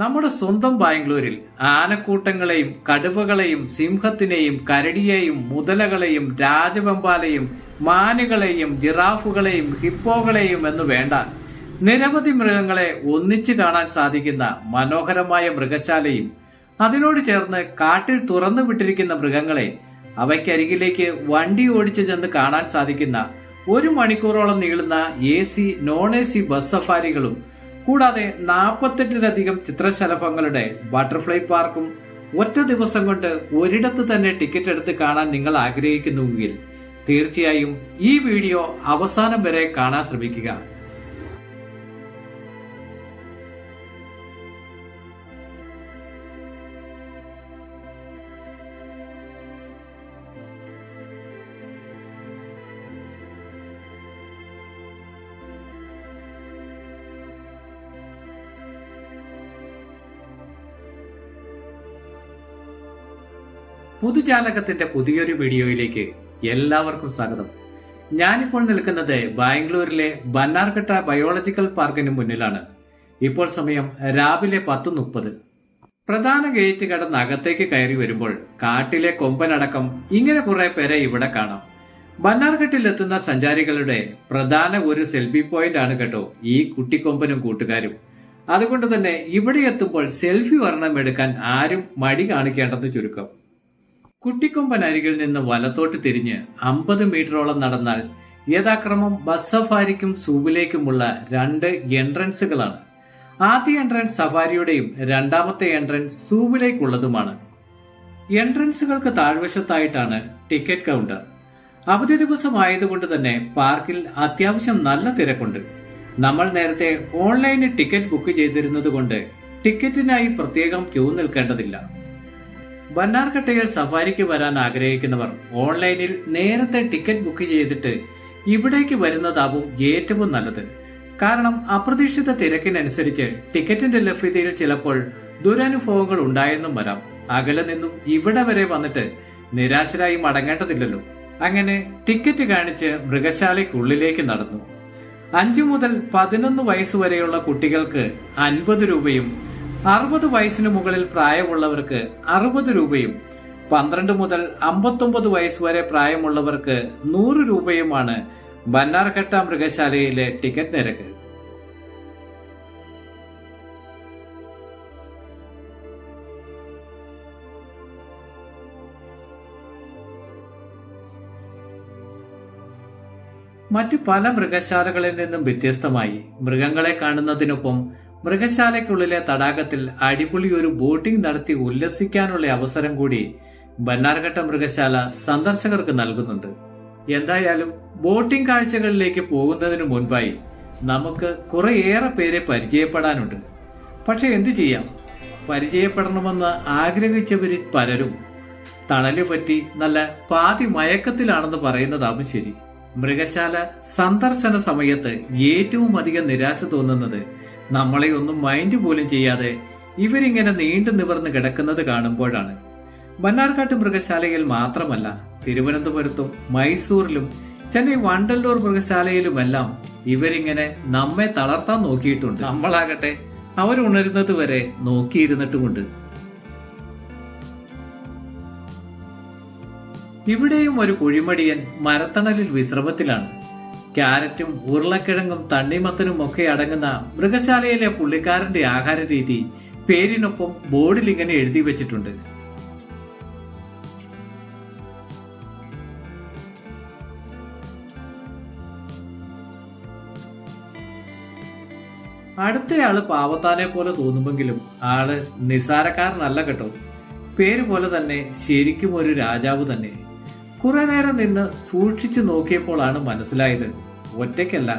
നമ്മുടെ സ്വന്തം ബാംഗ്ലൂരിൽ ആനക്കൂട്ടങ്ങളെയും കടുവകളെയും സിംഹത്തിനെയും കരടിയെയും മുതലകളെയും രാജവെമ്പാലയും മാനുകളെയും ജിറാഫുകളെയും ഹിപ്പോകളെയും എന്ന് വേണ്ട നിരവധി മൃഗങ്ങളെ ഒന്നിച്ചു കാണാൻ സാധിക്കുന്ന മനോഹരമായ മൃഗശാലയും അതിനോട് ചേർന്ന് കാട്ടിൽ തുറന്നു വിട്ടിരിക്കുന്ന മൃഗങ്ങളെ അവയ്ക്കരികിലേക്ക് വണ്ടി ഓടിച്ചു ചെന്ന് കാണാൻ സാധിക്കുന്ന 1 മണിക്കൂറോളം നീളുന്ന AC, നോൺ AC ബസ് സഫാരികളും കൂടാതെ 48ലധികം ചിത്രശലഭങ്ങളുടെ ബട്ടർഫ്ലൈ പാർക്കും ഒറ്റ ദിവസം കൊണ്ട് ഒരിടത്ത് തന്നെ ടിക്കറ്റ് എടുത്ത് കാണാൻ നിങ്ങൾ ആഗ്രഹിക്കുന്നുവെങ്കിൽ തീർച്ചയായും ഈ വീഡിയോ അവസാനം വരെ കാണാൻ ശ്രമിക്കുക. പുതുജാലകത്തിന്റെ പുതിയൊരു വീഡിയോയിലേക്ക് എല്ലാവർക്കും സ്വാഗതം. ഞാനിപ്പോൾ നിൽക്കുന്നത് ബാംഗ്ലൂരിലെ ബന്നാർഘട്ട ബയോളജിക്കൽ പാർക്കിന് മുന്നിലാണ്. ഇപ്പോൾ സമയം രാവിലെ 10:30. പ്രധാന ഗേറ്റ് കടന്ന് അകത്തേക്ക് കയറി വരുമ്പോൾ കാട്ടിലെ കൊമ്പനടക്കം ഇങ്ങനെ കുറെ പേരെ ഇവിടെ കാണാം. ബന്നാർഘട്ടിൽ എത്തുന്ന സഞ്ചാരികളുടെ പ്രധാന ഒരു സെൽഫി പോയിന്റ് ആണ് കേട്ടോ ഈ കുട്ടിക്കൊമ്പനും കൂട്ടുകാരും. അതുകൊണ്ട് തന്നെ ഇവിടെ എത്തുമ്പോൾ സെൽഫി ഒരെണ്ണം എടുക്കാൻ ആരും മടി കാണിക്കേണ്ടെന്ന് ചുരുക്കം. കുട്ടിക്കൊമ്പൻ അരികിൽ നിന്ന് വലത്തോട്ട് തിരിഞ്ഞ് 50 മീറ്ററോളം നടന്നാൽ യഥാക്രമം ബസ് സഫാരിക്കും സൂവിലേക്കുമുള്ള 2 എൻട്രൻസുകളാണ്. ആദ്യ എൻട്രൻസ് സഫാരിയുടെയും രണ്ടാമത്തെ എൻട്രൻസ് സൂവിലേക്കുള്ളതുമാണ്. എൻട്രൻസുകൾക്ക് താഴ്വശത്തായിട്ടാണ് ടിക്കറ്റ് കൗണ്ടർ. അവധി ദിവസമായതുകൊണ്ട് തന്നെ പാർക്കിൽ അത്യാവശ്യം നല്ല തിരക്കുണ്ട്. നമ്മൾ നേരത്തെ ഓൺലൈനിൽ ടിക്കറ്റ് ബുക്ക് ചെയ്തിരുന്നത് കൊണ്ട് ടിക്കറ്റിനായി പ്രത്യേകം ക്യൂ നിൽക്കേണ്ടതില്ല. ബന്നാർഘട്ടയിൽ സഫാരിക്ക് വരാൻ ആഗ്രഹിക്കുന്നവർ ഓൺലൈനിൽ നേരത്തെ ടിക്കറ്റ് ബുക്ക് ചെയ്തിട്ട് ഇവിടേക്ക് വരുന്നതാവും ഏറ്റവും നല്ലത്. കാരണം അപ്രതീക്ഷിത തിരക്കിനനുസരിച്ച് ടിക്കറ്റിന്റെ ലഭ്യതയിൽ ചിലപ്പോൾ ദുരനുഭവങ്ങൾ ഉണ്ടായെന്നും വരാം. അകലെ നിന്നും ഇവിടെ വരെ വന്നിട്ട് നിരാശരായി മടങ്ങേണ്ടതില്ലല്ലോ. അങ്ങനെ ടിക്കറ്റ് കാണിച്ച് മൃഗശാലയ്ക്കുള്ളിലേക്ക് നടന്നു. 5 മുതൽ 11 വയസ്സുവരെയുള്ള കുട്ടികൾക്ക് 50 രൂപയും 60 വയസ്സിന് മുകളിൽ പ്രായമുള്ളവർക്ക് 60 രൂപയും 12 മുതൽ 59 വയസ്സ് വരെ പ്രായമുള്ളവർക്ക് 100 രൂപയുമാണ് ബന്നാർഘട്ട മൃഗശാലയിലെ ടിക്കറ്റ് നിരക്ക്. മറ്റു പല മൃഗശാലകളിൽ നിന്നും വ്യത്യസ്തമായി മൃഗങ്ങളെ കാണുന്നതിനൊപ്പം മൃഗശാലയ്ക്കുള്ളിലെ തടാകത്തിൽ അടിപൊളി ഒരു ബോട്ടിംഗ് നടത്തി ഉല്ലസിക്കാനുള്ള അവസരം കൂടി ബന്നാർഘട്ട മൃഗശാല സന്ദർശകർക്ക് നൽകുന്നുണ്ട്. എന്തായാലും ബോട്ടിംഗ് കാഴ്ചകളിലേക്ക് പോകുന്നതിനു മുൻപായി നമുക്ക് കുറേയേറെ പേരെ പരിചയപ്പെടാനുണ്ട്. പക്ഷെ എന്തു ചെയ്യാം, പരിചയപ്പെടണമെന്ന് ആഗ്രഹിച്ചവരിൽ പലരും തണല് പറ്റി നല്ല പാതി മയക്കത്തിലാണെന്ന് പറയുന്നതാവും ശരി. മൃഗശാല സന്ദർശന സമയത്ത് ഏറ്റവും അധികം നിരാശ തോന്നുന്നത് നമ്മളെ ഒന്നും മൈൻഡ് പോലും ചെയ്യാതെ ഇവരിങ്ങനെ നീണ്ടു നിവർന്ന് കിടക്കുന്നത് കാണുമ്പോഴാണ്. ബന്നാർഘട്ട് മൃഗശാലയിൽ മാത്രമല്ല, തിരുവനന്തപുരത്തും മൈസൂരിലും ചെന്നൈ വണ്ടല്ലൂർ മൃഗശാലയിലുമെല്ലാം ഇവരിങ്ങനെ നമ്മെ തളർത്താൻ നോക്കിയിട്ടുണ്ട്. നമ്മളാകട്ടെ അവരുണരുന്നത് വരെ നോക്കിയിരുന്നിട്ടുമുണ്ട്. ഇവിടെയും ഒരു കുഴിമടിയൻ മരത്തണലിൽ വിശ്രമത്തിലാണ്. ക്യാരറ്റും ഉരുളക്കിഴങ്ങും തണ്ണിമത്തനും ഒക്കെ അടങ്ങുന്ന മൃഗശാലയിലെ പുള്ളിക്കാരന്റെ ആഹാര രീതി പേരിനൊപ്പം ബോർഡിൽ ഇങ്ങനെ എഴുതി വെച്ചിട്ടുണ്ട്. അടുത്തയാള് പാവത്താനെ പോലെ തോന്നുമെങ്കിലും ആള് നിസാരക്കാരനല്ല കേട്ടോ. പേര് പോലെ തന്നെ ശരിക്കും ഒരു രാജാവ് തന്നെ. കുറെ നേരം നിന്ന് സൂക്ഷിച്ചു നോക്കിയപ്പോഴാണ് മനസ്സിലായത്, ഒറ്റയ്ക്കല്ല,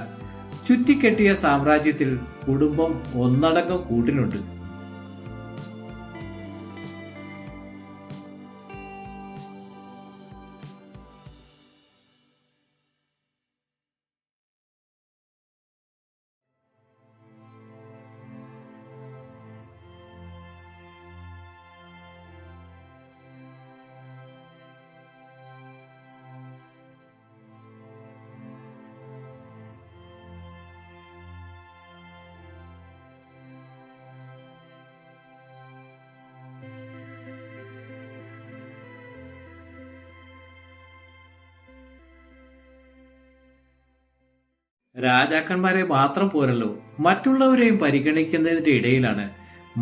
ചുറ്റിക്കെട്ടിയ സാമ്രാജ്യത്തിൽ കുടുംബം ഒന്നടങ്കം കൂട്ടിനുണ്ട്. രാജാക്കന്മാരെ മാത്രം പോരല്ലോ, മറ്റുള്ളവരെയും പരിഗണിക്കുന്നതിന്റെ ഇടയിലാണ്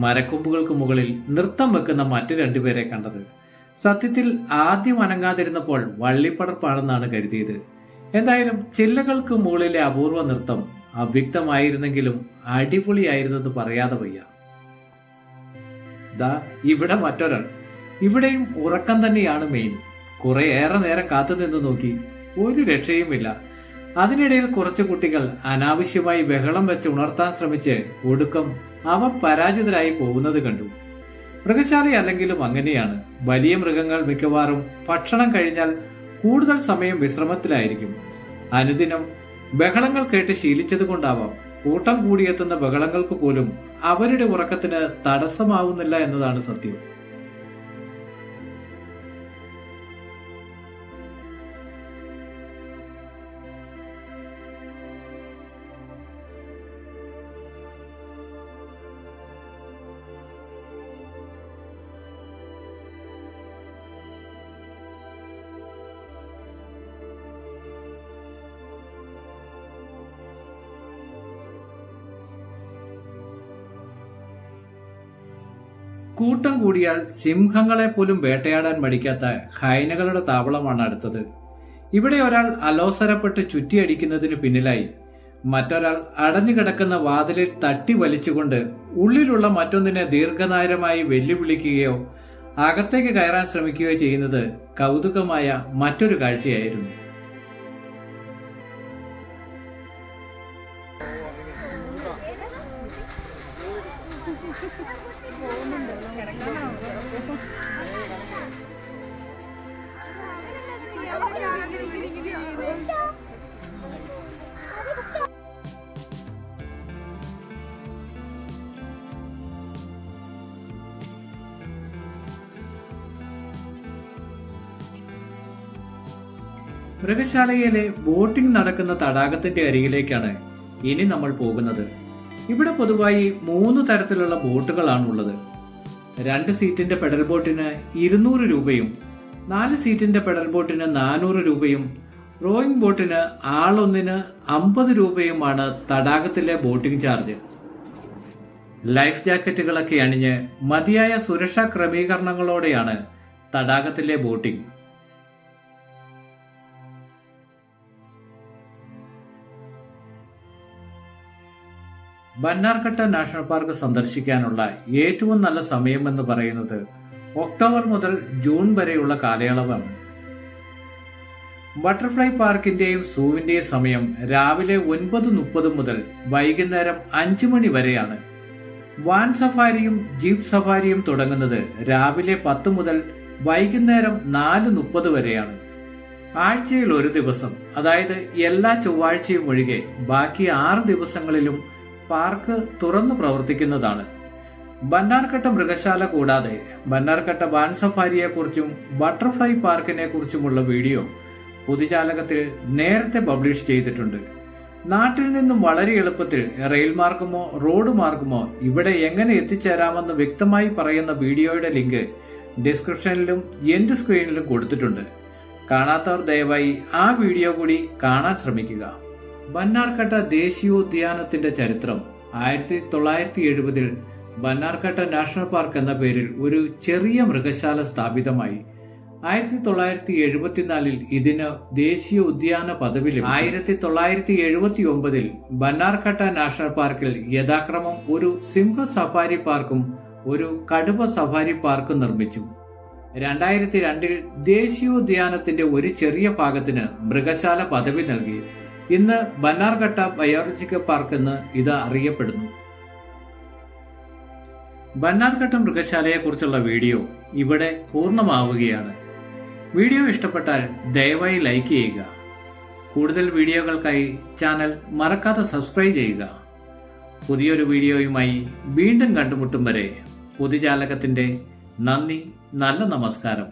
മരക്കൊമ്പുകൾക്ക് മുകളിൽ നൃത്തം വെക്കുന്ന മറ്റു രണ്ടുപേരെ കണ്ടത്. സത്യത്തിൽ ആദ്യം അനങ്ങാതിരുന്നപ്പോൾ വള്ളിപ്പടർപ്പാണെന്നാണ് കരുതിയത്. എന്തായാലും ചില്ലകൾക്ക് മുകളിലെ അപൂർവ നൃത്തം അവ്യക്തമായിരുന്നെങ്കിലും അടിപൊളിയായിരുന്നെന്ന് പറയാതെ വയ്യ. ദാ ഇവിടെ മറ്റൊരാൾ. ഇവിടെയും ഉറക്കം തന്നെയാണ് മെയിൻ. കുറേയേറെ നേരം കാത്തുനിന്ന് നോക്കി, ഒരു രക്ഷയുമില്ല. അതിനിടയിൽ കുറച്ചു കുട്ടികൾ അനാവശ്യമായി ബഹളം വെച്ച് ഉണർത്താൻ ശ്രമിച്ച് ഒടുക്കം അവർ പരാജിതരായി പോകുന്നത് കണ്ടു. മൃഗശാലയല്ലെങ്കിലും അങ്ങനെയാണ്. വലിയ മൃഗങ്ങൾ മിക്കവാറും ഭക്ഷണം കഴിഞ്ഞാൽ കൂടുതൽ സമയം വിശ്രമത്തിലായിരിക്കും. അനുദിനം ബഹളങ്ങൾ കേട്ട് ശീലിച്ചത് കൊണ്ടാവാം കൂട്ടം കൂടിയെത്തുന്ന ബഹളങ്ങൾക്ക് പോലും അവരുടെ ഉറക്കത്തിന് തടസ്സമാവുന്നില്ല എന്നതാണ് സത്യം. കൂട്ടം കൂടിയാൽ സിംഹങ്ങളെ പോലും വേട്ടയാടാൻ മടിക്കാത്ത ഹൈനകളുടെ താവളമാണ് അടുത്തത്. ഇവിടെ ഒരാൾ അലോസരപ്പെട്ട് ചുറ്റിയടിക്കുന്നതിന് പിന്നിലായി മറ്റൊരാൾ അടഞ്ഞുകിടക്കുന്ന വാതിലിൽ തട്ടി വലിച്ചുകൊണ്ട് ഉള്ളിലുള്ള മറ്റൊന്നിനെ ദീർഘനേരമായി വെല്ലുവിളിക്കുകയോ അകത്തേക്ക് കയറാൻ ശ്രമിക്കുകയോ ചെയ്യുന്നത് കൗതുകമായ മറ്റൊരു കാഴ്ചയായിരുന്നു. മൃഗശാലയിലെ ബോട്ടിംഗ് നടക്കുന്ന തടാകത്തിന്റെ അരികിലേക്കാണ് ഇനി നമ്മൾ പോകുന്നത്. ഇവിടെ പൊതുവായി 3 തരത്തിലുള്ള ബോട്ടുകളാണുള്ളത്. 2 സീറ്റിന്റെ പെഡൽ ബോട്ടിന് 200 രൂപയും 4 സീറ്റിന്റെ പെഡൽ ബോട്ടിന് 400 രൂപയും റോയിങ് ബോട്ടിന് ആളൊന്നിന് 50 രൂപയുമാണ് തടാകത്തിലെ ബോട്ടിംഗ് ചാർജ്. ലൈഫ് ജാക്കറ്റുകളൊക്കെ അണിഞ്ഞ് മതിയായ സുരക്ഷാ ക്രമീകരണങ്ങളോടെയാണ് തടാകത്തിലെ ബോട്ടിംഗ്. ബന്നാർഘട്ട നാഷണൽ പാർക്ക് സന്ദർശിക്കാനുള്ള ഏറ്റവും നല്ല സമയം എന്ന് പറയുന്നത് ഒക്ടോബർ മുതൽ ജൂൺ വരെയുള്ള കാലയളവാണ്. ബട്ടർഫ്ലൈ പാർക്കിന്റെയും സൂവിന്റെയും സമയം രാവിലെ 9:30 മുതൽ വൈകുന്നേരം 5 മണി വരെയാണ്. വാൻ സഫാരിയും ജീപ്പ് സഫാരിയും തുടങ്ങുന്നത് രാവിലെ 10 മുതൽ വൈകുന്നേരം 4:30 വരെയാണ്. ആഴ്ചയിൽ ഒരു ദിവസം, അതായത് എല്ലാ ചൊവ്വാഴ്ചയും ഒഴികെ ബാക്കി 6 ദിവസങ്ങളിലും പാർക്ക് തുറന്നു പ്രവർത്തിക്കുന്നതാണ്. ബന്നാർഘട്ട മൃഗശാല കൂടാതെ ബന്നാർഘട്ട വാൻ സഫാരിയെ കുറിച്ചും ബട്ടർഫ്ലൈ പാർക്കിനെ കുറിച്ചുമുള്ള വീഡിയോ പൊതുജാലകത്തിൽ നേരത്തെ പബ്ലിഷ് ചെയ്തിട്ടുണ്ട്. നാട്ടിൽ നിന്നും വളരെ എളുപ്പത്തിൽ റെയിൽ മാർഗമോ റോഡ് മാർഗമോ ഇവിടെ എങ്ങനെ എത്തിച്ചേരാമെന്ന് വ്യക്തമായി പറയുന്ന വീഡിയോയുടെ ലിങ്ക് ഡിസ്ക്രിപ്ഷനിലും എൻഡ് സ്ക്രീനിലും കൊടുത്തിട്ടുണ്ട്. കാണാത്തവർ ദയവായി ആ വീഡിയോ കൂടി കാണാൻ ശ്രമിക്കുക. ബന്നാർഘട്ട ദേശീയോദ്യാനത്തിന്റെ ചരിത്രം 1970-ൽ ബന്നാർഘട്ട നാഷണൽ പാർക്ക് എന്ന പേരിൽ ഒരു ചെറിയ മൃഗശാല സ്ഥാപിതമായി. 1974-ൽ ഇതിന് ദേശീയ ഉദ്യാന പദവി ലഭിച്ചു. 1979-ൽ ബന്നാർഘട്ട നാഷണൽ പാർക്കിൽ യഥാക്രമം ഒരു സിംഹ സഫാരി പാർക്കും ഒരു കടുവ സഫാരി പാർക്കും നിർമ്മിച്ചു. 2002-ൽ ദേശീയോദ്യാനത്തിന്റെ ഒരു ചെറിയ ഭാഗത്തിന് മൃഗശാല പദവി നൽകി. ഇന്ന് ബന്നാർഘട്ട ബയോളജിക്കൽ പാർക്ക് എന്ന് ഇത് അറിയപ്പെടുന്നു. ബന്നാർഘട്ട മൃഗശാലയെക്കുറിച്ചുള്ള വീഡിയോ ഇവിടെ പൂർണ്ണമാവുകയാണ്. വീഡിയോ ഇഷ്ടപ്പെട്ടാൽ ദയവായി ലൈക്ക് ചെയ്യുക. കൂടുതൽ വീഡിയോകൾക്കായി ചാനൽ മറക്കാതെ സബ്സ്ക്രൈബ് ചെയ്യുക. പുതിയൊരു വീഡിയോയുമായി വീണ്ടും കണ്ടുമുട്ടും വരെ പൊതുജാലകത്തിന്റെ നന്ദി, നല്ല നമസ്കാരം.